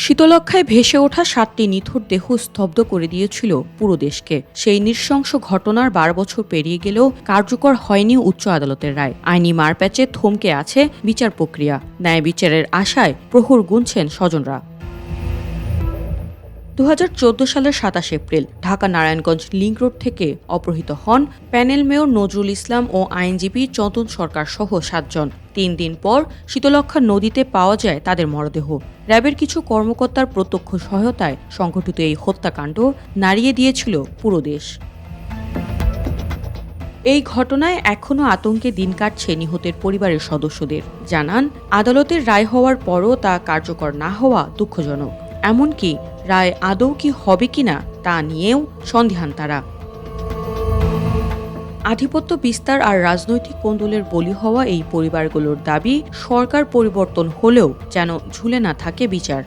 শীতলক্ষ্যায় ভেসে ওঠা ৭টি নিথর দেহ স্তব্ধ করে দিয়েছিল পুরো দেশকে। সেই নৃশংস ঘটনার ১২ বছর পেরিয়ে গেলেও কার্যকর হয়নি উচ্চ আদালতের রায়। আইনি মারপ্যাচে থমকে আছে বিচার প্রক্রিয়া। ন্যায় বিচারের আশায় প্রহর গুনছেন স্বজনরা। ২০১৪ সালের ২৭ April Dhaka Narayanganj link road থেকে অপহৃত হন প্যানেল মেয়র নজরুল ইসলাম ও আইনজীবী চন্দন সরকার সহ ৭ জন। ৩ দিন পর শীতলক্ষ্যা নদীতে পাওয়া যায় তাদের মরদেহ। র্যাবের কিছু কর্মকর্তার প্রত্যক্ষ সহায়তায় সংঘটিত এই হত্যাকাণ্ড নাড়িয়ে দিয়েছিল পুরো দেশ। এই ঘটনায় এখনও আতঙ্কে দিন কাটছে নিহতের পরিবারের সদস্যদের। জানান, আদালতের রায় হওয়ার পরও তা কার্যকর না হওয়া দুঃখজনক। এমনকি রায় আদৌ কি হবে কিনা তা নিয়েও সন্দিহান তারা। আধিপত্য বিস্তার আর রাজনৈতিক কোন্দলের বলি হওয়া এই পরিবারগুলোর দাবি, সরকার পরিবর্তন হলেও যেন ঝুলে না থাকে বিচার।